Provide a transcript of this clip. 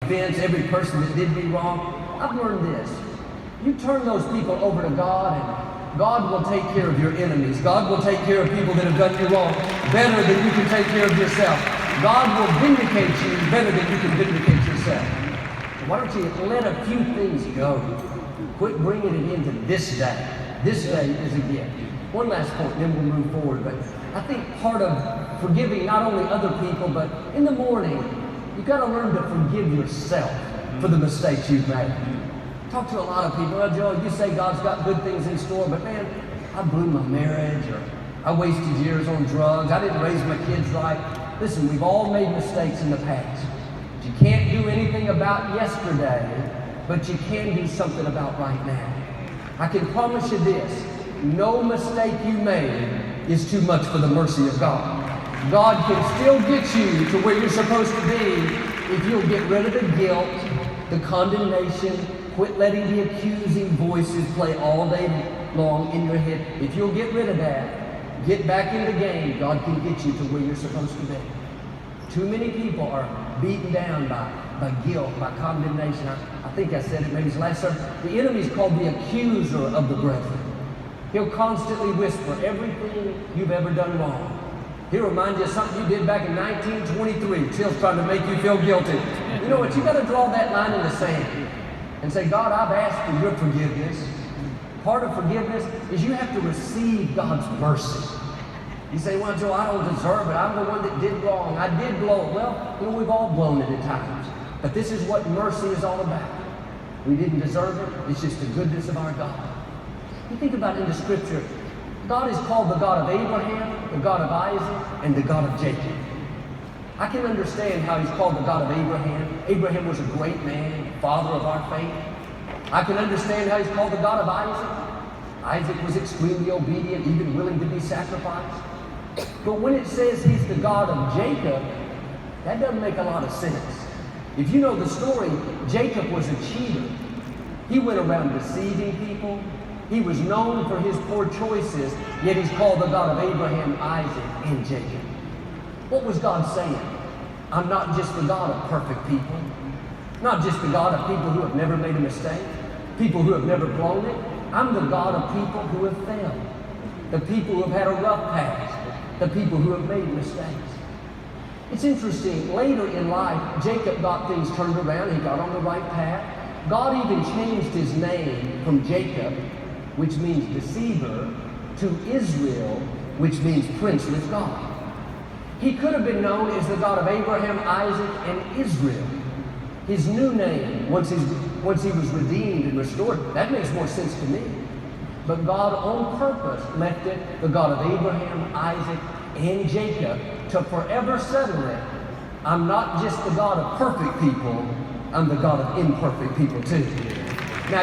offense, every person that did me wrong. I've learned this. You turn those people over to God, and God will take care of your enemies. God will take care of people that have done you wrong better than you can take care of yourself. God will vindicate you better than you can vindicate yourself. So why don't you let a few things go? Quit bringing it into this day. This day is a gift. One last point, then we'll move forward. But I think part of forgiving not only other people, but in the morning, you've got to learn to forgive yourself for the mistakes you've made. Talk to a lot of people. Well, Joe, you say God's got good things in store, but man, I blew my marriage, or I wasted years on drugs. I didn't raise my kids right. Listen, we've all made mistakes in the past. You can't do anything about yesterday, but you can do something about right now. I can promise you this, no mistake you made is too much for the mercy of God. God can still get you to where you're supposed to be if you'll get rid of the guilt, the condemnation. Quit letting the accusing voices play all day long in your head. If you'll get rid of that, get back in the game, God can get you to where you're supposed to be. Too many people are beaten down by guilt, by condemnation. I think I said it maybe last sermon. The enemy is called the accuser of the brethren. He'll constantly whisper everything you've ever done wrong. He'll remind you of something you did back in 1923. Till's trying to make you feel guilty. You know what? You got to draw that line in the sand and say, God, I've asked for your forgiveness. Part of forgiveness is you have to receive God's mercy. You say, well, Joe, I don't deserve it. I'm the one that did wrong. I did blow it. Well, you know, we've all blown it at times. But this is what mercy is all about. We didn't deserve it. It's just the goodness of our God. You think about it in the scripture, God is called the God of Abraham, the God of Isaac, and the God of Jacob. I can understand how he's called the God of Abraham. Abraham was a great man, father of our faith. I can understand how he's called the God of Isaac. Isaac was extremely obedient, even willing to be sacrificed. But when it says he's the God of Jacob, that doesn't make a lot of sense. If you know the story, Jacob was a cheater. He went around deceiving people. He was known for his poor choices, yet he's called the God of Abraham, Isaac, and Jacob. What was God saying? I'm not just the God of perfect people, not just the God of people who have never made a mistake, people who have never blown it. I'm the God of people who have failed, the people who have had a rough past, the people who have made mistakes. It's interesting, later in life, Jacob got things turned around. He got on the right path. God even changed his name from Jacob, which means deceiver, to Israel, which means prince with God. He could have been known as the God of Abraham, Isaac, and Israel. His new name, once he was redeemed and restored, that makes more sense to me. But God on purpose left it the God of Abraham, Isaac, and Jacob to forever settle it. I'm not just the God of perfect people, I'm the God of imperfect people too.